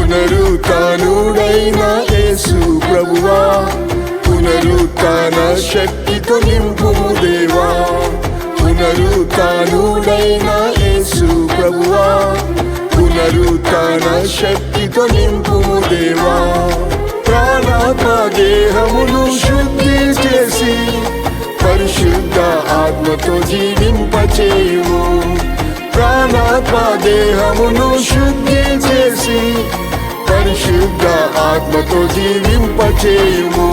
పునరుత్థానుడైన యేసు ప్రభువా, పునరుత్థాన శక్తితో నింపుము దేవా. పునరుత్థానుడైన యేసు ప్రభువా, పునరుత్థాన శక్తితో నింపుము దేవా. ప్రాణాత్మ దేహమును శుద్ధి చేసి పరిశుద్ధ ఆత్మతో జీవింపచేయుము. ప్రాణాత్మ దేహమును శుద్ధి చేసి పరిశుద్ధ ఆత్మతో జీవింపచేయుము.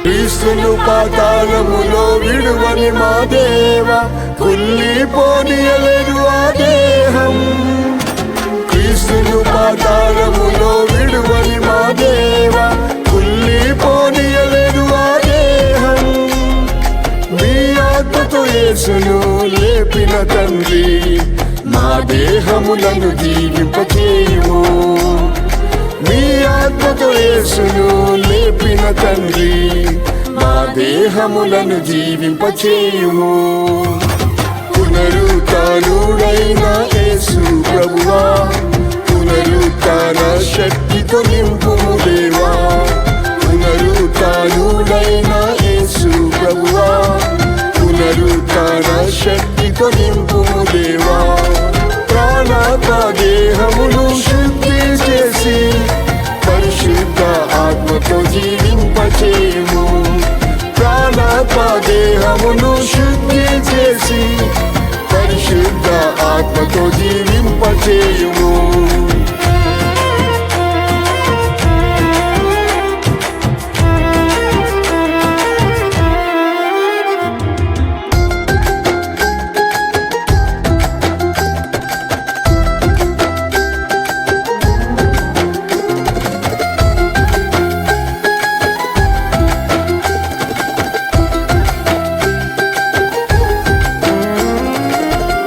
క్రీస్తును పాతాళములో విడువని మా దేవ, కుళ్ళిపోనీయలేదు ఆ దేహం. క్రీస్తును పాతాళములో విడువని మా దేవ, కుళ్ళిపోనీయలేదు ఆ దేహం. మీ ఆత్మతో యేసును లేపిన తండ్రి, మా దేహములను జీవింపచేయుము. మీ ఆత్మతో యేసును లేపిన తండ్రి, మా దేహములను జీవింపచేయుము. పునరుత్థానుడైన యేసు ప్రభువా, పునరుత్థాన శక్తితో నింపుము దేవా. పునరుత్థానుడైన యేసు ప్రభువా, పునరుత్థాన శక్తితో నింపుము దేవా. ప్రాణాత్మ దేహమును శుద్ధి చేసి పరిశుద్ధ ఆత్మతో జీవింపచేయుము. ప్రాణాత్మ దేహమును శుద్ధి చేసి పరిశుద్ధ ఆత్మతో జీవింపచేయుము.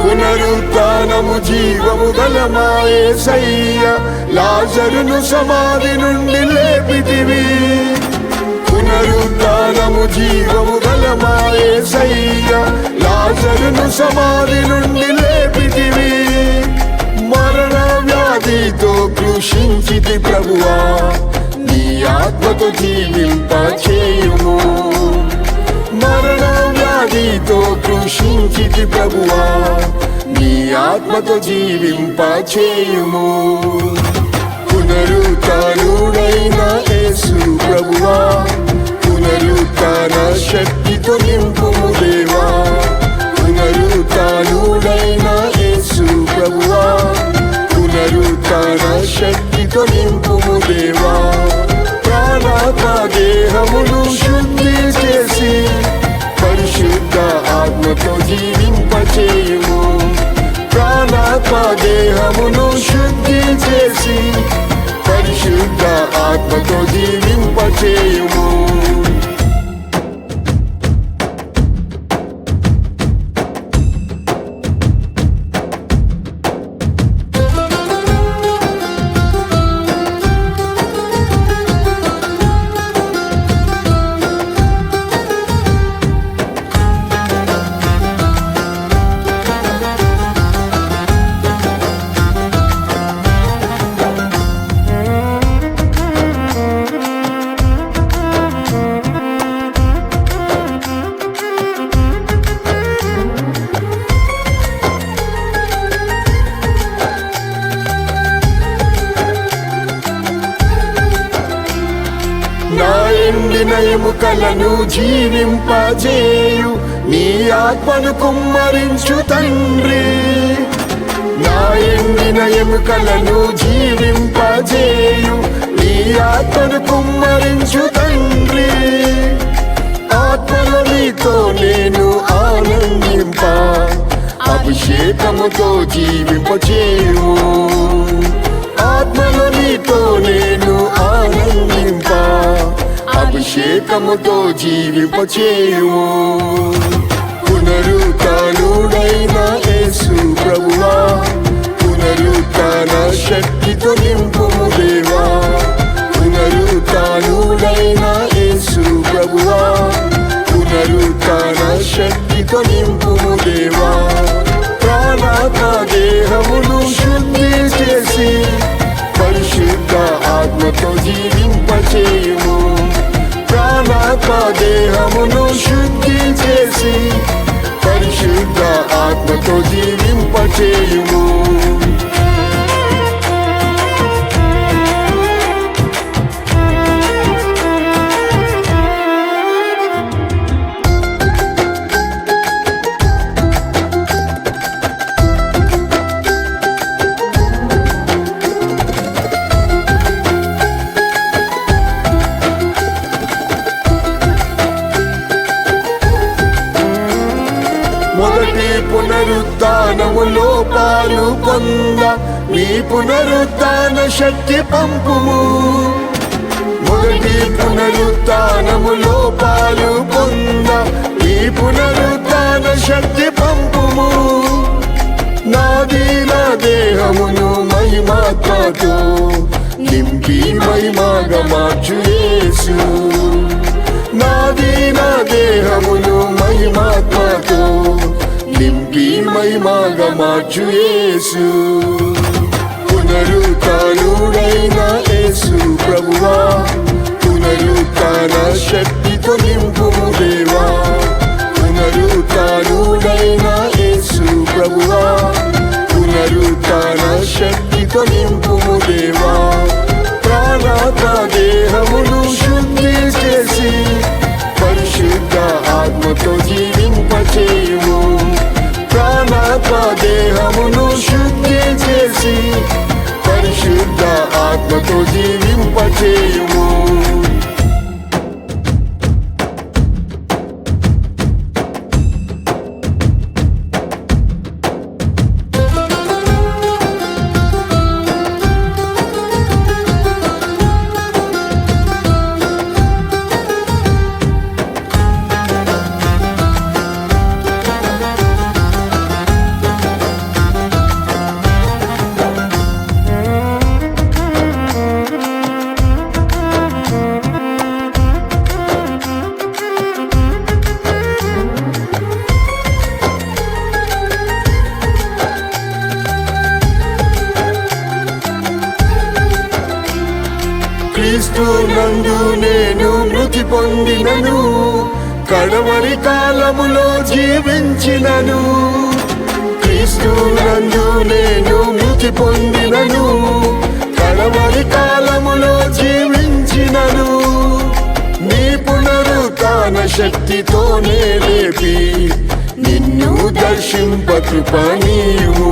పునరుత్థానము జీవము గల మా యేసయ్య, లాజరును సమాధి నుండి లేపితివి. పునరుత్థానము జీవము గల మా యేసయ్య, లాజరును సమాధి నుండి లేపితివి. మరణ వ్యాధితో కృషించితి ప్రభువా, నీ ఆత్మతో జీవింపచేయుము. మరణ వ్యాధితో కృషించితి ప్రభువా, నీ ఆత్మతో జీవింపచేయుము. పునరుత్థానుడైన యేసు ప్రభువా, పునరుత్థాన శక్తితో నింపుము దేవా. పునరుత్థానుడైన యేసు ప్రభువా, పునరుత్థాన శక్తితో నింపుము దేవా. ప్రాణాత్మ దేహమును శుద్ధి చేసి పరిశుద్ధ ఆత్మతో జీవింపచేయుము. ప్రాణాత్మ దేహమును శుద్ధి చేసి పరిశుద్ధ ఆత్మతో జీవింపచేయుము. ఎండిన ఎముకలను జీవింపజేయు నీ ఆత్మను కుమ్మరించు తండ్రి. నా ఎండిన ఎముకలను జీవింపజేయు నీ ఆత్మను కుమ్మరించు తండ్రి. ఆత్మలో నీతో నేను ఆనందింప, అభిషేకముతో జీవింపచేయు. ఆత్మలో నీతో నేను ఆనందింప, అభిషేకముతో జీవింపచేయు. పునరుత్థానుడైన యేసు ప్రభువా, పునరుత్థాన శక్తితో నింపుము దేవా. పునరుత్థానుడైన యేసు ప్రభువా, పునరుత్థాన శక్తితో నింపుము దేవా. ప్రాణాత్మ దేహమును శుద్ధి చేసి పరిశుద్ధ ఆత్మతో జీవింపచేయుము. ప్రాణాత్మ దేహమును శుద్ధి చేసి పరిశుద్ధ ఆత్మతో జీవింపచేయుము. మొదటి పునరుత్థానములో పాలు పొంద నీ పునరుత్థాన శక్తి పంపుము. మొదటి పునరుత్థానములో పాలు పొంద నీ పునరుత్థాన శక్తి పంపుము. నాదీన దేహమును మహిమాత్మతో నింపి మహిమగా మార్చు యేసు. నాదీన దేహమును మహిమాత్మతో నింపి మహిమగా మార్చు యేసు. పునరుత్థానుడైన యేసు ప్రభువా, పునరుత్థాన శక్తితో నింపుము దేవా. పునరుత్థానుడైన యేసు ప్రభువా, పునరుత్థాన శక్తితో నింపుము దేవా. ప్రాణాత్మ దేహమును శుద్ధి చేసి పరిశుద్ధ ఆత్మతో జీవింపచేయుము. ప్రాణాత్మ దేహమును శుద్ధి చేసి పరిశుద్ధ ఆత్మతో జీవింపచేయుము. క్రీస్తు నందు నేను మృతి పొందినను, కడవరి కాలములో జీవించినను. క్రీస్తు నందు నేను మృతి పొందినను, కడవరి కాలములో జీవించినను. నీ పునరుత్థాన శక్తితోనే లేపి నిన్ను దర్శింప కృప నీవు.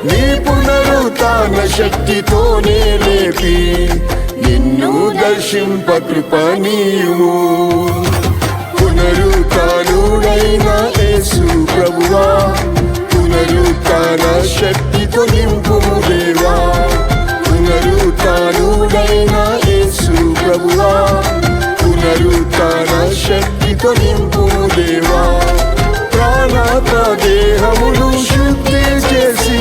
నీ పునరుత్థాన శక్తితోనే లేపి నిన్ను దర్శింప కృప నీవు. పునరుత్థానుడైన యేసు ప్రభువా, పునరుత్థాన శక్తితో నింపుము దేవా. పునరుత్థానుడైన యేసు ప్రభువా, పునరుత్థాన శక్తితో నింపుము దేవా. ప్రాణాత్మ దేహమును శుద్ధి చేసి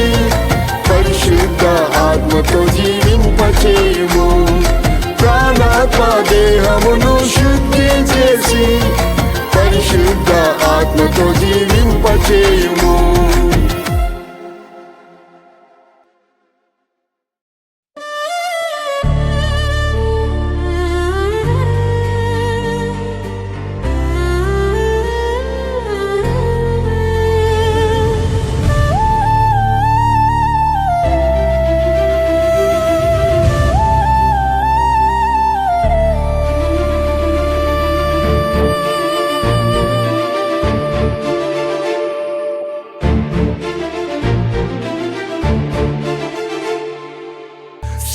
పరిశుద్ధ ఆత్మతో జీవింపచేయుము. ప్రాణాత్మ దేహమును శుద్ధి చేసి పరిశుద్ధ ఆత్మతో జీవింపచేయుము.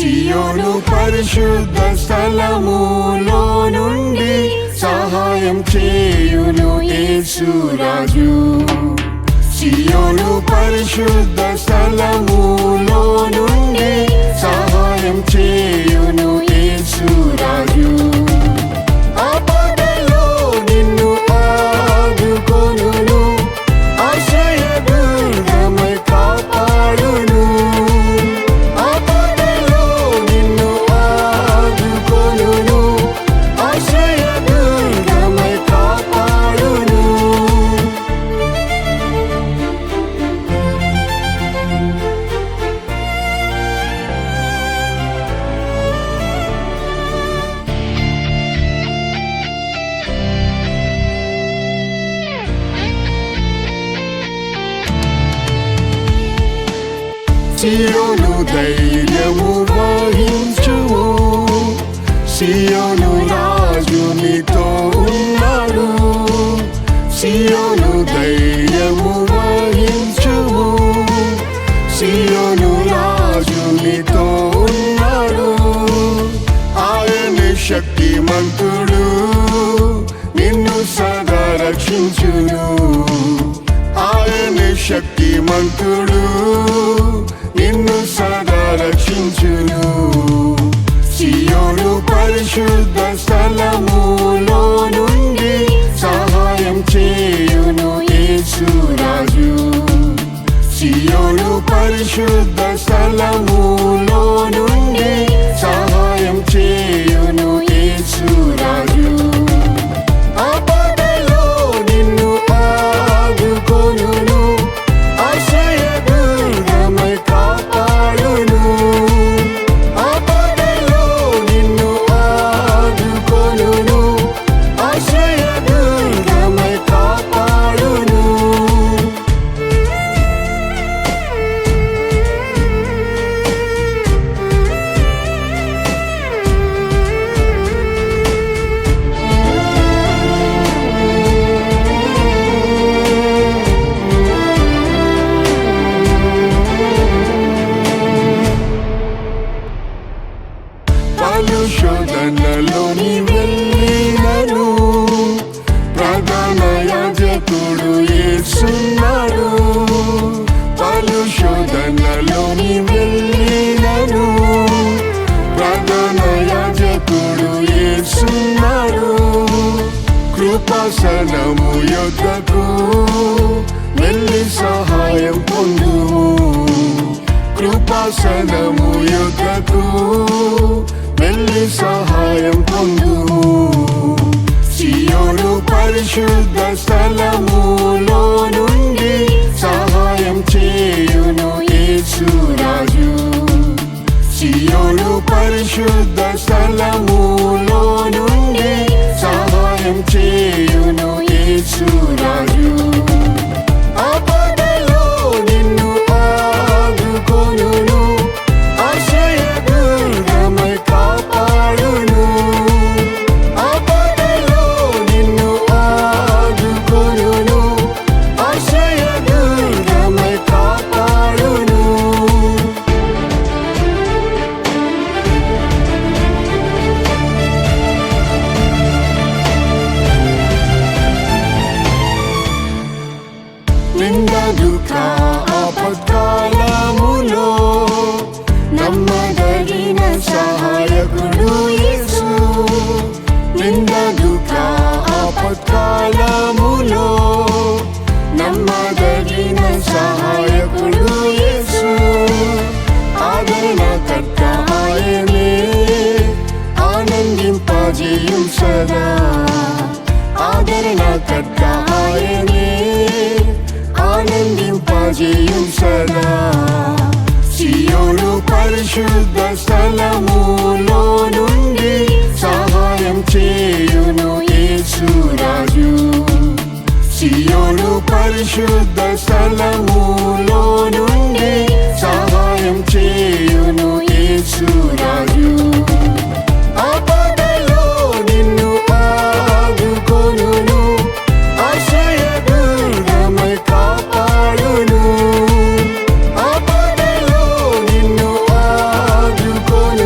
సియోను పరిశుద్ధ స్థలములో నుండి సహాయం చేయును యేసురాజు. సియోను పరిశుద్ధ స్థలములో నుండి సహాయం చేయును యేసురాజు. ఆపదలో నిన్ను ఆదుకొనును, ఆశ్రయదుర్గమై కాపాడును. ఆపదలో నిన్ను ఆదుకొనును, ఆశ్రయదుర్గమై కాపాడును. సియోను ధైర్యము వహించుము, సియోను రాజు నీతో ఉన్నాడు. సియోను ధైర్యము వహించుము, సియోను రాజు నీతో ఉన్నాడు. ఆయన శక్తిమంతుడు, నిన్ను సదా రక్షించును. ఆయన శక్తిమంతుడు, నిన్ను సదా రక్షించును. సియోను పరిశుద్ధ స్థలములో నుండి సహాయం చేయును యేసురాజు. సియోను పరిశుద్ధ స్థలములో నుండి సహాయం చేయును యేసురాజు. ఆపదలో నిన్ను ఆదుకొనును, ఆశ్రయదుర్గమై కాపాడును. ఆపదలో నిన్ను ఆదుకొనును, ఆశ్రయదుర్గమై కాపాడును. పలు శోధనలోని వెళ్ళినను, ప్రధాన యాజకుడు యేసున్నాడు. పలు శోధనలోని వెళ్ళినను, ప్రధాన యాజకుడు యేసున్నాడు. కృపాసనము యొద్దకు వెళ్ళి సహాయం పొందుము, కృపాసనము యొద్దకు వెళ్ళి సహాయం పొందుము. సియోను పరిశుద్ధ స్థలములో నుండి సహాయం చేయును యేసురాజు. సియోను పరిశుద్ధ స్థలములో నుండి సహాయం చేయును యేసురాజు. ఆపదలో నిన్ను ఆదుకొనును, ఆశ్రయదుర్గమై కాపాడును. ఆపదలో నిన్ను ఆదుకొనును, ఆశ్రయదుర్గమై కాపాడును. నింద దుఃఖ ఆపత్కాలములో నమ్మదగిన సహాయకుడు యేసు. నింద దుఃఖ ఆపత్కాలములో నమ్మదగిన సహాయకుడు యేసు. ఆదరణకర్త ఆయనే, ఆనందింపజేయుం సదా. ఆదరణకర్త ఆయనే, ఆనందింపజేయుం సదా. సియోను పరిశుద్ధ స్థలములో నుండి సహాయం చేయును యేసురాజు. సియోను పరిశుద్ధ స్థలములో నుండి సహాయం చేయును యేసురాజు. ఆపదలో నిన్ను ఆదుకొనును, ఆశ్రయదుర్గమై కాపాడును. ఆపదలో నిన్ను ఆదుకొనును,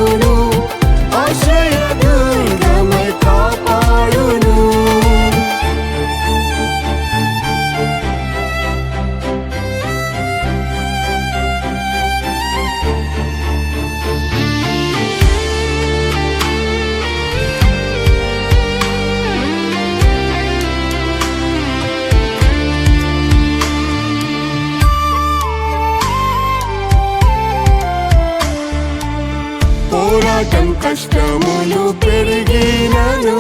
పోరాటం కష్టములు పెరిగినను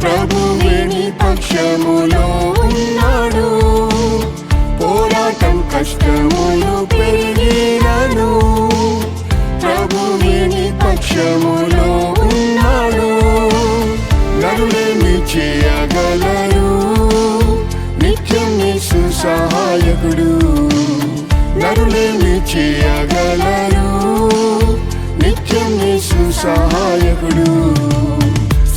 ప్రభువే నీ పక్షములో ఉన్నాడు. పోరాటం కష్టములు పెరిగినను ప్రభువే నీ పక్షములో ఉన్నాడు. నరులేమి చేయగలరు, నిత్యం యేసు సహాయకుడు. నరులేమి చేయగలరు, నిత్యం యేసు సహాయకుడు.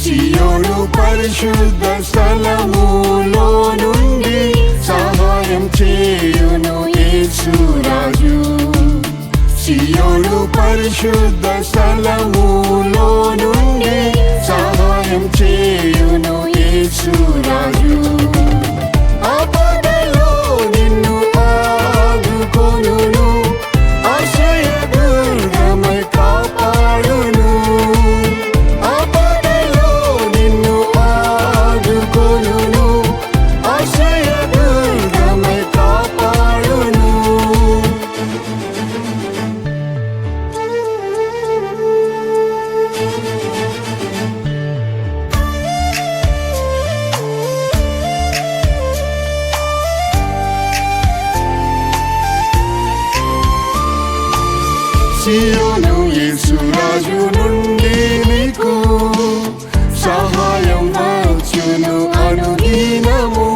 సియోను పరిశుద్ధ స్థలములో నుండి సహాయం చేయును యేసు రాజు. సియోను పరిశుద్ధ స్థలములో నుండి సహాయం చేయును యేసు రాజు. ఆపదలో నిన్ను ఆదుకొనును, ఆశ్రయదుర్గమై కాపాడును. ఆపదలో నిన్ను ఆదుకొనును, ఆశ్రయదుర్గమై కాపాడును. సియోను యేసు రాజు నుండి నీకు సహాయం వచ్చును అనుదినము.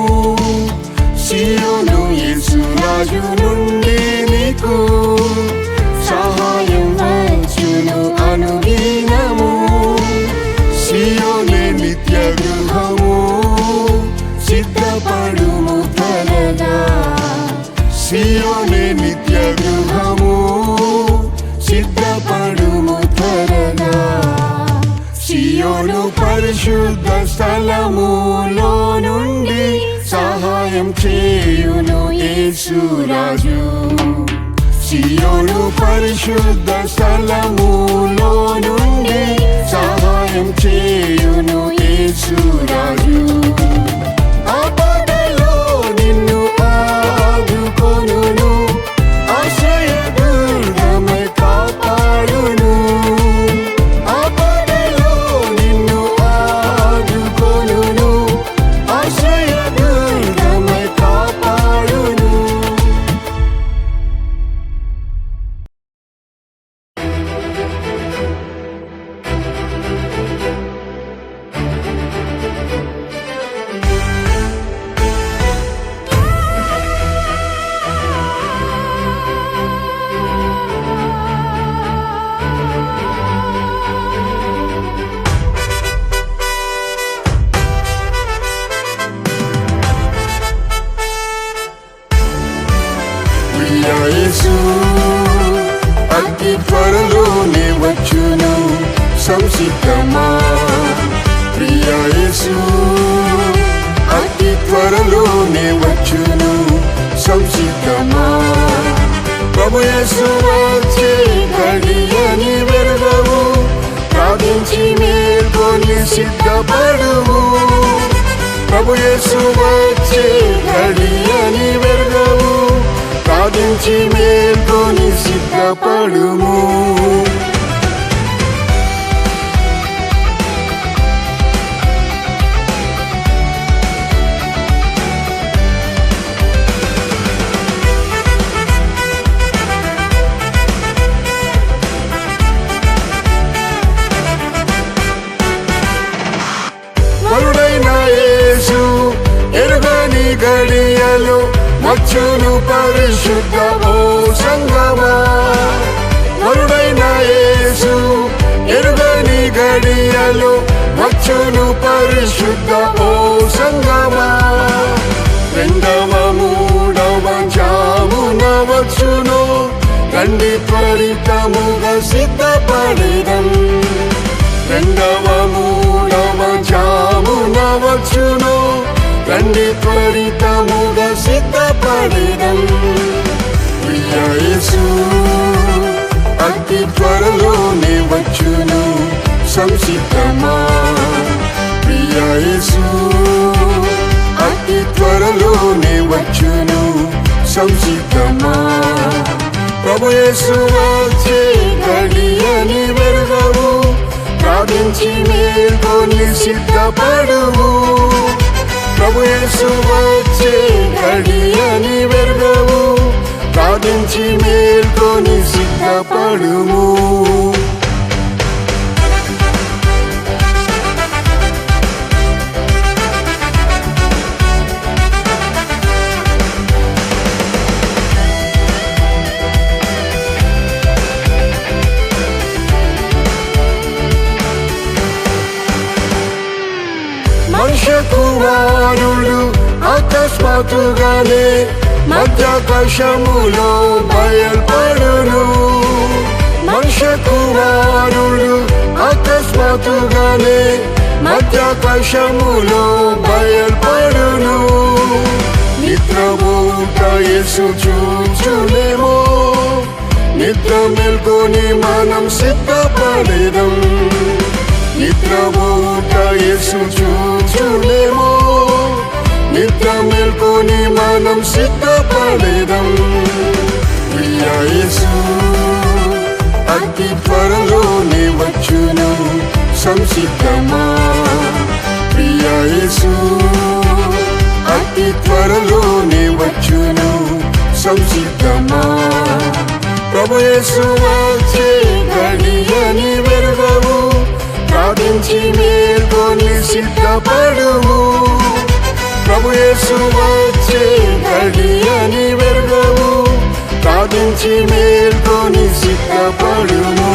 సియోను యేసు రాజు నుండి నీకు సహాయం వచ్చును అనుదినము. సియోనే నిత్య గృహము, సిద్ధపడుము త్వరగా. సియోనే నిత్య గృహము, సిద్ధపడుము త్వరగా. సియోను పరిశుద్ధ స్థలములో నుండి సహాయం చేయును యేసు రాజు. సియోను పరిశుద్ధ స్థలములో నుండి సహాయం చేయును యేసు రాజు. ఆపదలో నిన్ను ఆదుకొనును, ఆశ్రయదుర్గమై కాపాడును. ఆపదలో నిన్ను ఆదుకొనును, ఆశ్రయదుర్గమై కాపాడును. ప్రియ యేసు అతి త్వరలోనే వచ్చును, సంసిద్ధమా. ప్రియ యేసు అతి త్వరలోనే వచ్చును, సంసిద్ధమా. ప్రభు యేసు వచ్చే గడియని వెరుగవు, ప్రార్థించి మేల్కొని సిద్ధపడుము. ప్రభు యేసు వచ్చే గడియని వెరుగవు, ప్రార్థించి మేల్కొని సిద్ధపడుము. వరుడైన యేసు ఎరుగని గడియలో వచ్చును పరిశుద్ధ ఓ సంగమా. వరుడైన యేసు ఎరుగని గడియలో వచ్చును పరిశుద్ధ ఓ సంగమా. రెండవ మూడవ జామున వచ్చును, రండి త్వరితముగా సిద్ధపడిదం. రెండవ మూడవ జామున వచ్చును, రండి త్వరితముగా సిద్ధపడిదం. ప్రియ యేసు అతి త్వరలోనే వచ్చును, సంసిద్ధమా. ప్రియ యేసు అతి త్వరలోనే వచ్చును, సంసిద్ధమా. ప్రభు యేసు వచ్చే గడియని వెరుగవు, ప్రార్థించి మేల్కొని సిద్ధపడుము. ప్రభు యేసు వచ్చే గడియని వెరుగవు, ప్రార్థించి మేల్కొని సిద్ధపడుము. మనుష్య కుమారుడు అకస్మాత్తుగానే మధ్యాకాశములో బయల్పడును. మనుష్య కుమారుడు అకస్మాత్తుగానే మధ్యాకాశములో బయల్పడును. నిద్రపోవుట యేసు చూచునేమో, నిద్ర మేల్కొని మనం సిద్ధపడేదం. నిద్రపోవుట యేసు చూచునేమో, నిద్ర మేల్కొని మనం సిద్ధపడేదం. ప్రియ యేసు అతి త్వరలోనే వచ్చును, సంసిద్ధమా. ప్రియ యేసు అతి త్వరలోనే వచ్చును, సంసిద్ధమా. ప్రభు యేసు వచ్చే గడియని వెరుగవు, ప్రార్థించి మేల్కొని సిద్ధపడుము. ప్రభు యేసు వచ్చే గడియని వెరుగవు, ప్రార్థించి మేల్కొని సిద్ధపడుము.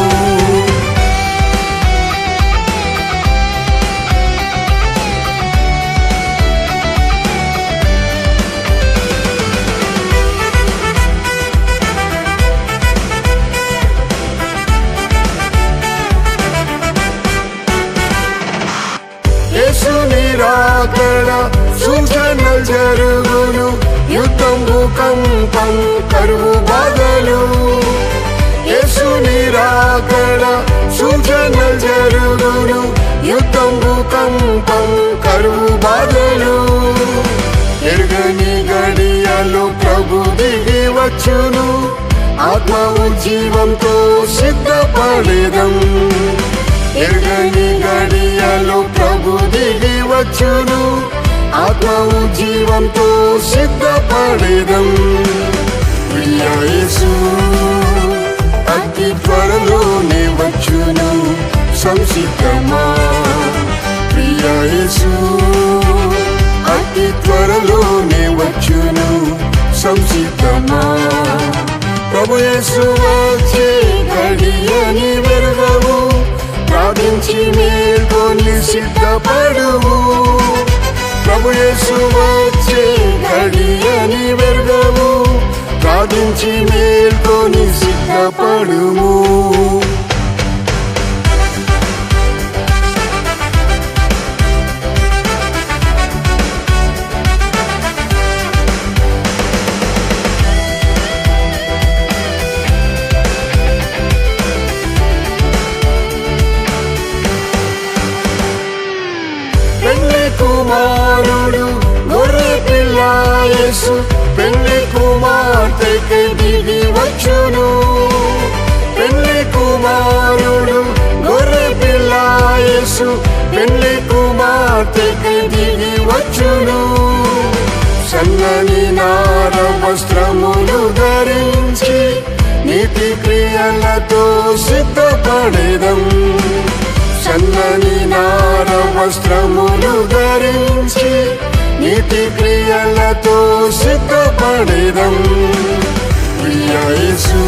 యేసుని రాకడ సూచనలు జరుగును, యుద్ధం భూకంపం కరువు బాధలు. యేసుని రాకడ సూచనలు జరుగును, యుద్ధం భూకంపం కరువు బాధలు. ఎరుగని గడియలో ప్రభు దిగి వచ్చును, ఆత్మ ఉజ్జీవంతో సిద్ధపడేదం. ఎరుగని గడియలో ప్రభు దిగి వచ్చును, ఆత్మ ఉజ్జీవంతో సిద్ధపడేదం. ప్రియ యేసు అతి త్వరలోనే వచ్చును, సంసిద్ధమా. ప్రియ యేసు అతి త్వరలోనే వచ్చును, సంసిద్ధమా. ప్రభు యేసు వచ్చే గడియని వెరుగవు, ప్రార్థించి మేల్కొని సిద్ధపడుము. ప్రభు యేసు వచ్చే గడియని వెరుగవు, ప్రార్థించి మేల్కొని సిద్ధపడుము. కుమారుడు గొర్రె పిల్ల యేసు, పెళ్లి కుమార్తెకి దిగి వచ్చును. పెళ్లి కుమారుడు గొర్రె పిల్ల యేసు, పెళ్లి కుమార్తెకి దిగి వచ్చును. సన్నని నార వస్త్రములు ధరించి నీతి క్రియలతో సిద్ధపడేదం. సన్నని నార వస్త్రములు ధరించి నీతి క్రియలతో సిద్ధపడేదం. ప్రియ యేసు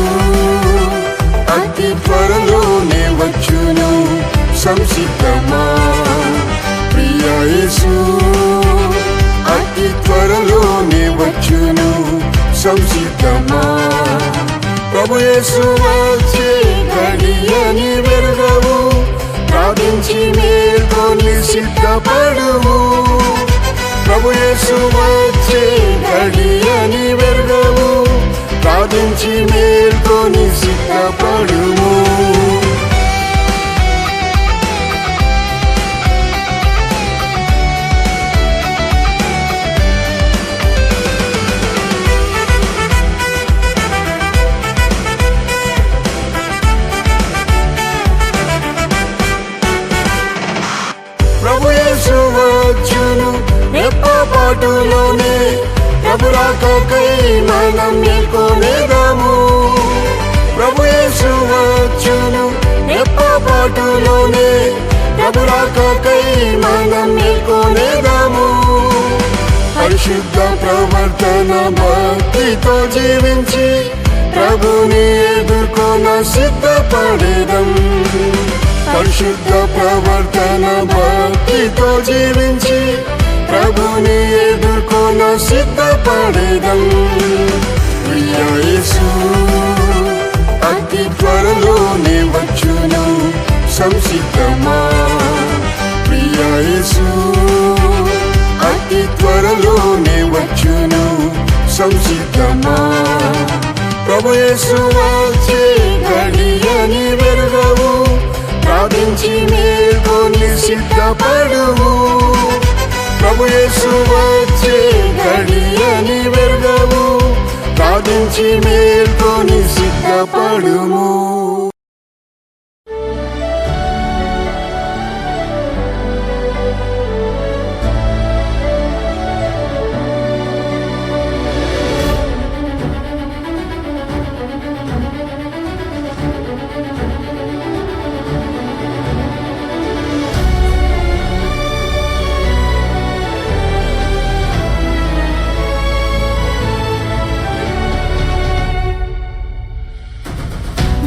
అతి త్వరలోనే వచ్చును, సంసిద్ధమా. ప్రియ యేసు అతి త్వరలోనే వచ్చును, సంసిద్ధమా. ప్రభు యేసు వచ్చే గడియని వెరుగవు, ప్రార్థించి మేల్కొని సిద్ధపడుము. ప్రభు యేసు వచ్చే గడియని వెరుగవు, ప్రార్థించి మేల్కొని సిద్ధపడుము. పాటులోనే ప్రభు రాకకై మనం మేల్కొనేదాము. ప్రభు యేసు వచ్చును రెప్ప పాటులోనే ప్రభు రాకకై మనం మేల్కొనేదాము. పరిశుద్ధ ప్రవర్తన భక్తితో జీవించి ప్రభుని ఎదుర్కొన సిద్ధపడేదం. పరిశుద్ధ ప్రవర్తన భక్తితో జీవించి ప్రభుని ఎదుర్కొన సిద్ధపడేదం. ప్రియ యేసు అతి త్వరలోనే వచ్చును, సంసిద్ధమా. ప్రియ యేసు అతి త్వరలోనే వచ్చును, సంసిద్ధమా. ప్రభు యేసు వచ్చే గడియని వెరుగవు, ప్రార్థించి మేల్కొని సిద్ధపడుము. ప్రభు యేసు వచ్చే గడియని వెరుగవు, ప్రార్థించి మేల్కొని సిద్ధపడుము.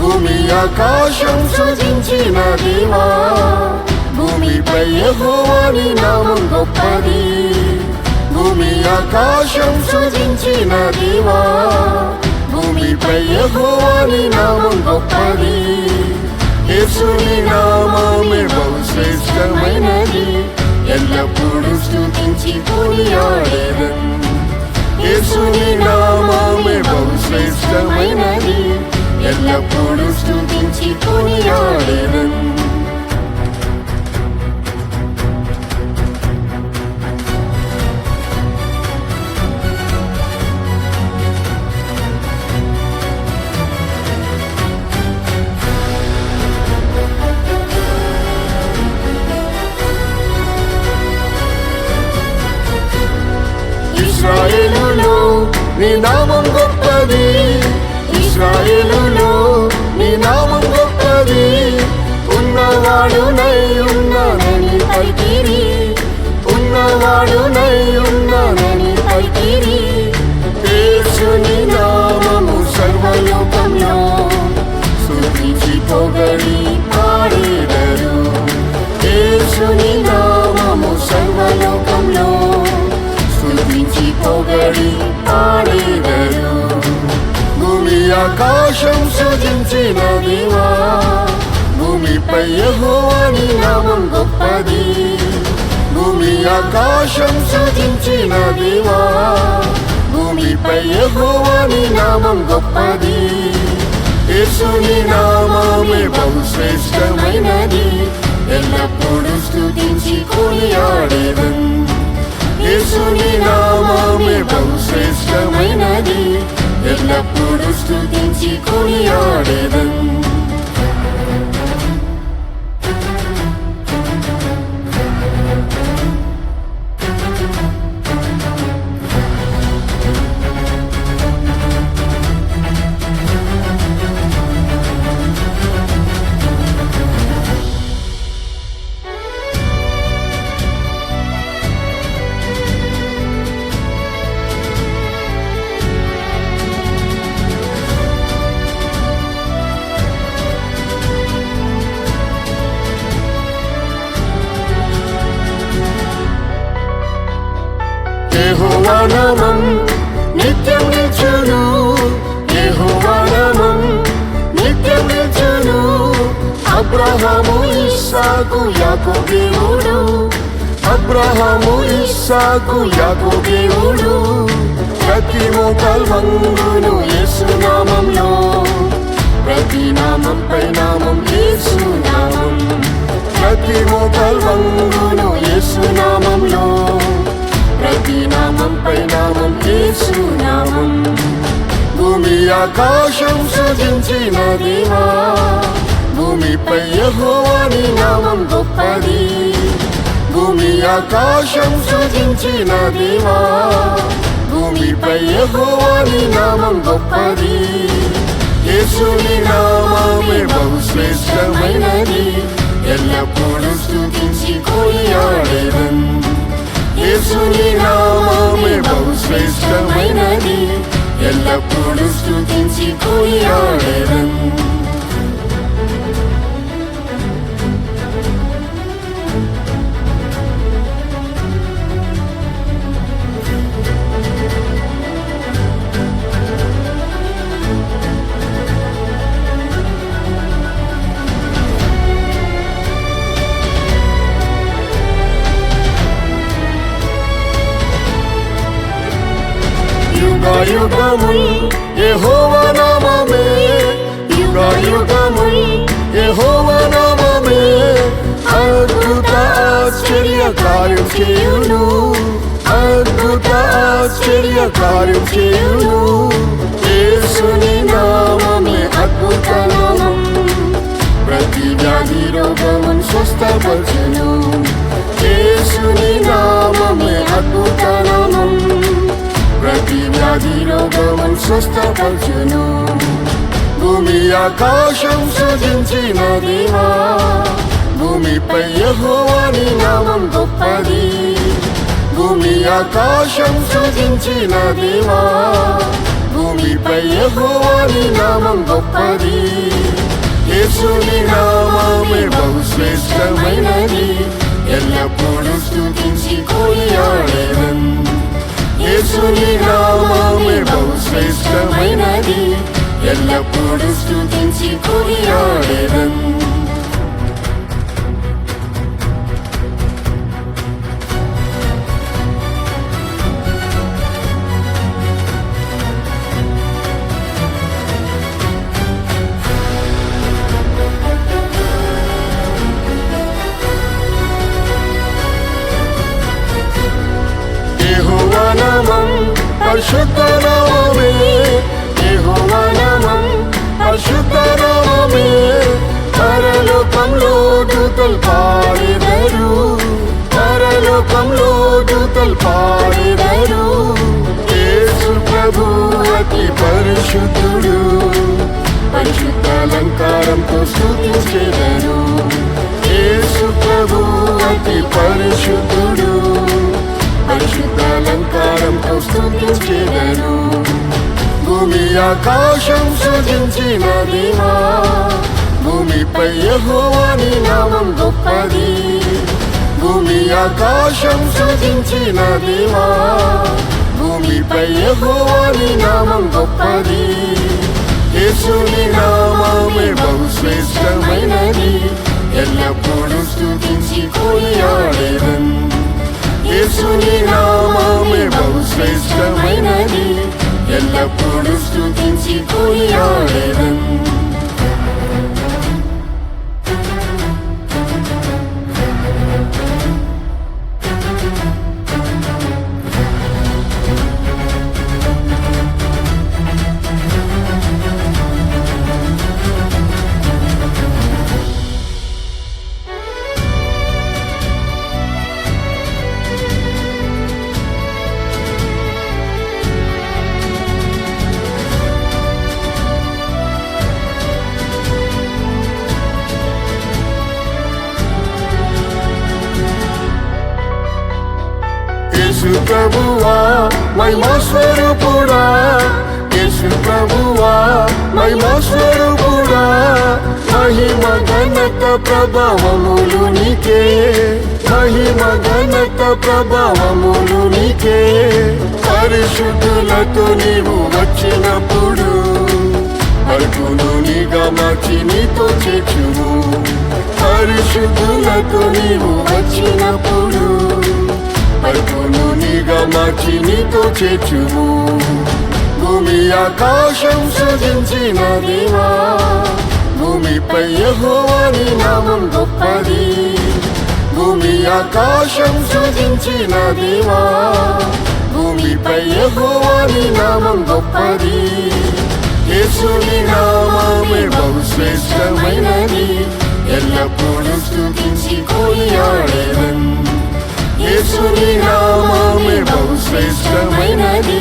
భూమి ఆకాశం సృజించిన దేవా, భూమిపై యెహోవాని నామం గొప్పది. భూమి ఆకాశం సృజించిన దేవా, భూమిపై యెహోవాని నామం గొప్పది. యేసుని నామమే బహుశ్రేష్టమైనది, ఎల్లప్పుడూ స్తుతించి కొనియాడేదం. యేసుని నామమే బహుశ్రేష్టమైనది, ఎల్లప్పుడూ స్తుతించి కొనియాడేదం. ఇశ్రాయేలులో నీ నామం గొప్పది, ఇశ్రాయేలులో నీ నామం గొప్పది. ఉన్నవాడునై ఉన్నానని పలికిరి, ఉన్నవాడునై ఉన్నానని పలికిరి. యేసుని నామము సర్వలోకంలో స్తుతించి పొగడి పాడేదరు. యేసుని నామము సర్వలోకంలో స్తుతించి పొగడి పాడేదరు. భూమి ఆకాశం సృజించిన దేవా, భూమిపై యెహోవాని నామం గొప్పది. భూమి ఆకాశం సృజించిన దేవా, భూమిపై యెహోవాని నామం గొప్పది. యేసుని నామమే బహుశ్రేష్టమైనది, ఎల్లప్పుడూ స్తుతించి కొనియాడేదం. యేసుని నామమే బహుశ్రేష్టమైనది, ఎల్లప్పుడూ స్తుతించి కొనియాడేదం. యెహోవా నామం నిత్యం నిల్చును, యెహోవా నామం నిత్యం నిల్చును. అబ్రహాము ఇస్సాకు యాకోబు దేవుడు, అబ్రహాము ఇస్సాకు యాకోబు దేవుడు. ప్రతి మోకాలు వంగును యేసు నామంలో, ప్రతి నామంపై నామం యేసు నామం. ప్రతి మోకాలు వంగును యేసు నామంలో, ప్రతి నామంపై నామం యేసు నామం. భూమి ఆకాశం సృజించిన దేవా, భూమిపై యెహోవాని నామం గొప్పది. భూమి ఆకాశం సృజించిన దేవా, భూమిపై యెహోవాని నామం గొప్పది. యేసుని నామమే బహుశ్రేష్టమైనది, ఎల్లప్పుడూ స్తుతించి కొనియాడెదన్. యేసుని నామమే బహుశ్రేష్టమైనది, ఎల్లప్పుడూ స్తుతించి కొనియాడెదన్. యుగయుగముల్ యెహోవా నామమే, యుగయుగముల్ యెహోవా నామమే అద్భుత ఆశ్చర్య కార్యం చేయును, అద్భుత ఆశ్చర్య కార్యం చేయును. యేసుని నామమే అద్భుత నామం, ప్రతి వ్యాధి రోగమును స్వస్థపరచును. యేసుని నామమే అద్భుత నామం, ప్రతి వ్యాధి రోగమును స్వస్థపరచును. భూమి ఆకాశం సృజించిన దేవా, భూమిపై యెహోవాని నామం గొప్పది. భూమి ఆకాశం సృజించిన దేవా, భూమిపై యెహోవాని నామం గొప్పది. యేసుని నామమే బహుశ్రేష్టమైనది, ఎల్లప్పుడూ స్తుతించి కొనియాడెదన్. యేసుని నామమే బహుశ్రేష్టమైనది, ఎల్లప్పుడూ స్తుతించి కొనియాడెదన్. యెహోవా నామం పరిశుద్ధ నామమే, యెహోవా నామం పరిశుద్ధ నామమే. పరలోకంలో దూతలు పాడెదరు, పరలోకంలో దూతలు పాడెదరు. యేసు ప్రభు అతి పరిశుద్ధుడు, పరిశుద్ధ అలంకారంతో స్తుతించెదరు. యేసు ప్రభు అతి పరిశుద్ధుడు, పరిశుద్ధ అలంకారంతో స్తుతించెదరు. భూమి ఆకాశం సృజించిన దేవా, భూమిపై యెహోవాని నామం గొప్పది. భూమి ఆకాశం సృజించిన దేవా, భూమిపై యెహోవాని నామం గొప్పది. యేసుని నామమే బహుశ్రేష్టమైనది, ఎల్లప్పుడూ స్తుతించి కొనియాడెదన్. యేసుని నామమే బహుశ్రేష్టమైనది, ఎల్లప్పుడూ స్తుతించి కొనియాడెదన్. యేసు ప్రభువా మహిమా స్వరూపుడా, యేసు ప్రభువా మహిమా స్వరూపుడా. మహిమ ఘనత ప్రభావములు నీకే, మహిమ ఘనత ప్రభావములు నీకే. పరిశుద్ధులతో నీవు వచ్చినప్పుడు అడుగును నీగా మార్చి నీతో చేర్చుము. పరిశుద్ధులతో నీవు వచ్చినప్పుడు అడుగును నీగా మార్చి నీతో చేర్చుము. భూమి ఆకాశం సృజించిన దేవా, భూమిపై యెహోవాని నామం గొప్పది. భూమి ఆకాశం సృజించిన దేవా, భూమిపై యెహోవాని నామం గొప్పది. యేసుని నామమే బహుశ్రేష్టమైనది, ఎల్లప్పుడూ స్తుతించి కొనియాడెదన్. యేసుని నామమే బహుశ్రేష్టమైనది,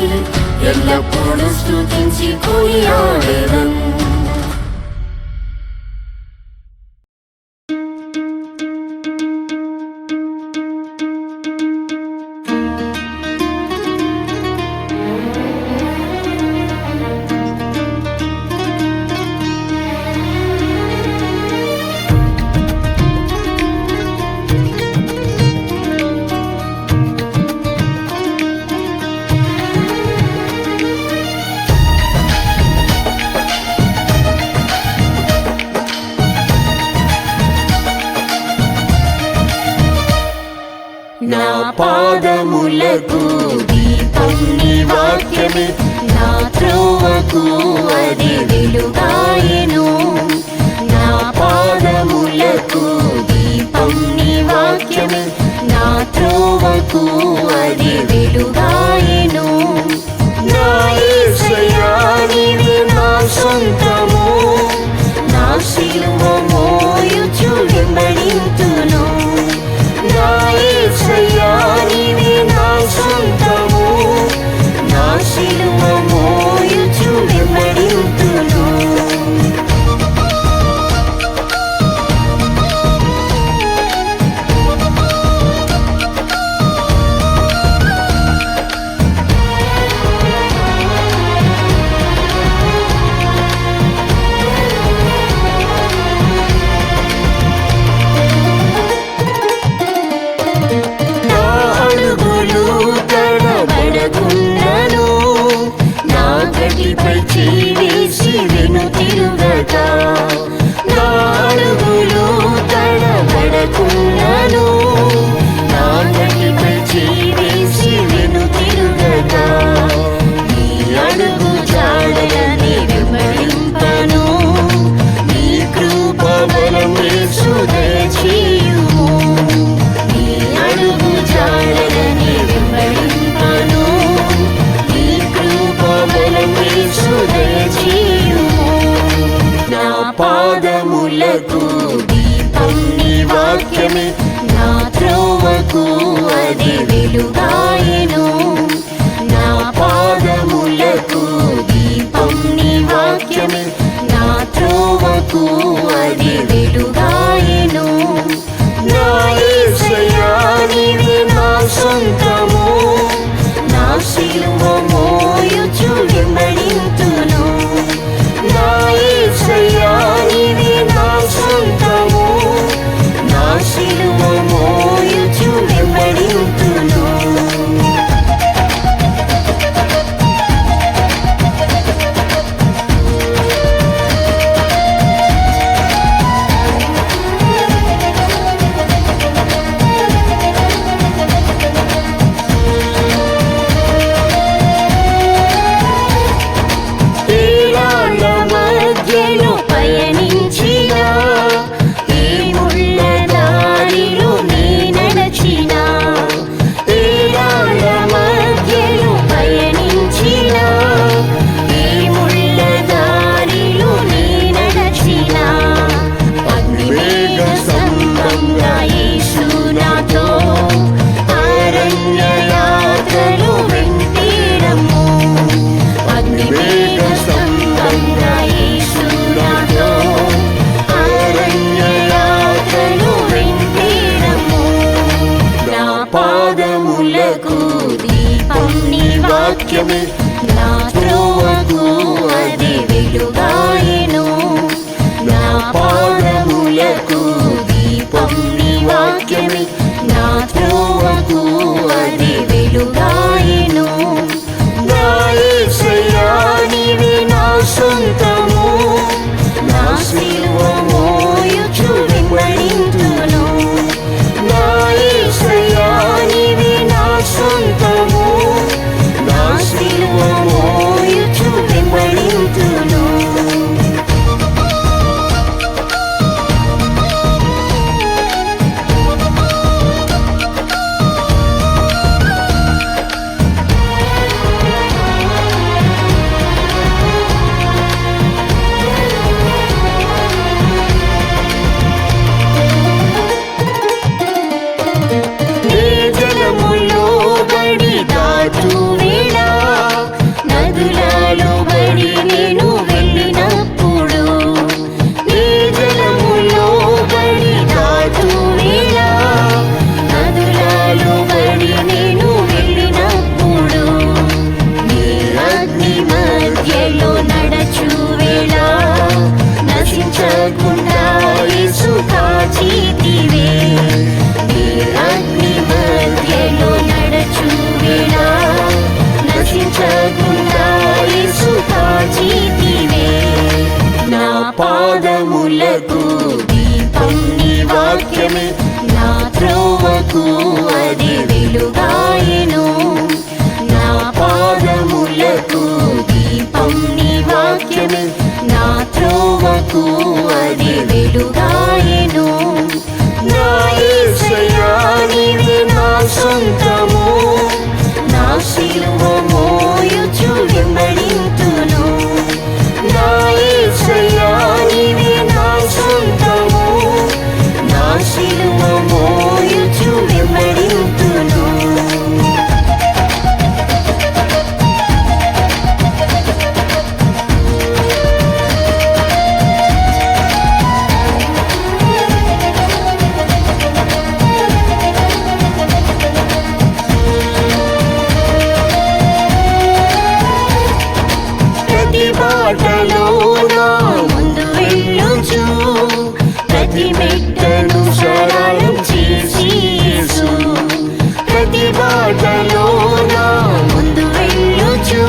ఎల్లప్పుడూ స్తుతించి కొనియాడెదన్. నా పాదములకు దీపం నీ వాక్యమే, నా త్రోవకు అది వెలుగాయెను. నా పాదములకు దీపం నీ వాక్యమే, నా త్రోవకు అది వెలుగాయెను. నా యేసయ్యా నీవే నా సొంతము, నా శిలువ మోయుచు వెంబడింతును. నా యేసయ్యా నీవే నా సొంతము, నా శిలువ మోయుచు వెంబడింతును. పై చేసి వెనుతిరుగక, నా అడుగులు తడబడకున్నను, నా గడిపై చేసి వెనుతిరుగక, నీ అడుగు జాడలని వెంబడింపను. నీ కృప బలమేసు దయచేయుము, నీ అడుగు జాడలని వెంబడింపను. నీ కృప బలమేసు దయచేయుము. నా పాదములకు దీపం నీ వాక్యమే, నా త్రోవకు అది వెలుగాయెను. నా పాదములకు దీపం నీ వాక్యమే, నా త్రోవకు అది వెలుగాయెను. నా యేసయ్యా నీవే నా సొంతము, నా శిలువ మోయుచు వెంబడింతును. నా యేసయ్యా నీవే నా సొంతము, నా శిలువ మోయుచు వెంబడింతును. వాక్యమే, నా త్రోవకు అది వెలుగాయెను. నా పాదములకు దీపం నీ వాక్యమే, నా త్రోవకు అది వెలుగాయెను. నా యేసయ్యా నీవే నా సొంతము, నా శిలువ మోయుచు వెంబడింతును. నా యేసయ్యా నీవే నా సొంతము, నా శిలువ మోయుచు వెంబడింతును. వాక్యమే నా త్రోవకు అది వెలుగాయెను నా పాదములకు దీపం నీ వాక్యమే నా త్రోవకు అది వెలుగాయెను నా యేసయ్యా నీవే నా సొంతము నా సిలువ మోయుచు వెంబడింతును నా యేసయ్యా నీవే నా సొంతము నా సిలువ మోయుచు వెంబడింతును బాటలో నా ముందు వెళ్ళుచు ప్రతి మెట్టను సరళం చేసి యేసు ప్రతి బాటలో నా ముందు వెళ్ళుచు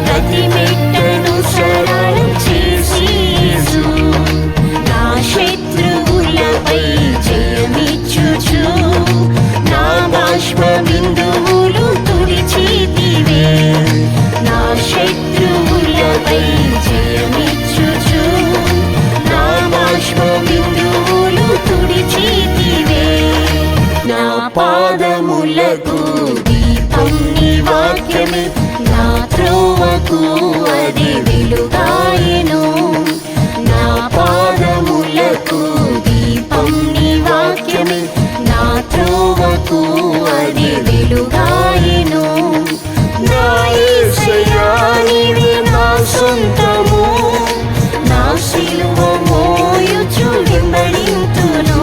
ప్రతి మెట్టను సరళం చేసి యేసు నా శత్రువులపై జయమిచ్చుచు నా బాష్ప బిందువులు తుడిచితివే నా శత్రువులపై జయమిచ్చుచు నా బాష్ప బిందువులు తుడిచితివే నా పాదములకు దీపం నీ వాక్యమే నా త్రోవకు అది వెలుగాయెను నా పాదములకు దీపం నీ వాక్యమే నా త్రోవకు అది వెలుగాయెను నా యేసయ్యా నీవే నా సొంతము నా సిలువ మోయుచు వెంబడింతును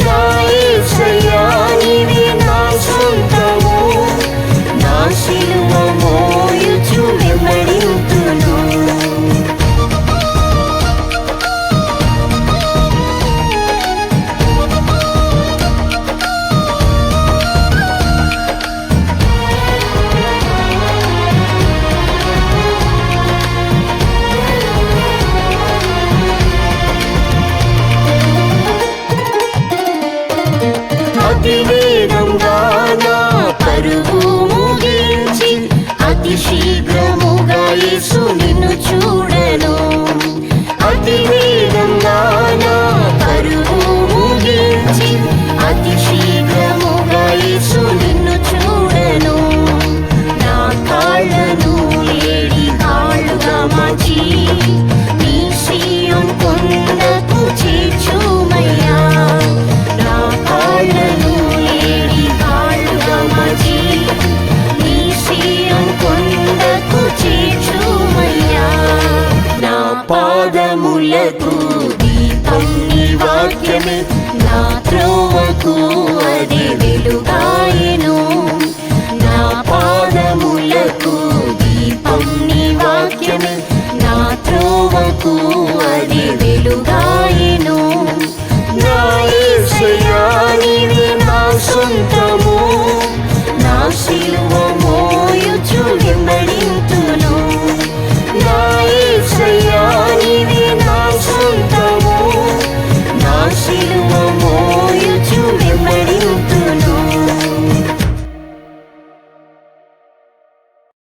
నా యేసయ్యా నీవే నా సొంతము నా సిలువ మోయుచు వెంబడింతును అతి వేగంగా నా పరుగు ముగించి అతి శీఘ్రముగా యేసు నిన్ను చూడను అతి వేగంగా నా పరుగు ముగించి అతి శీఘ్రముగా యేసు నిన్ను చూడను నా కాళ్ళను ఏడి కాళ్ళుగా మార్చి నీ సీయోను కొండకు చేర్చుమయ్యా నా కాళ్ళను ఏడి కాళ్ళుగా మార్చి నీ సీయోను కొండకు చేర్చుమయ్యా నా పాదములకు దీపం నీ వాక్యమే నా త్రోవకు అది వెలుగాయెను నా పాదములకు దీపం నీ వాక్యమే నా త్రోవకు అది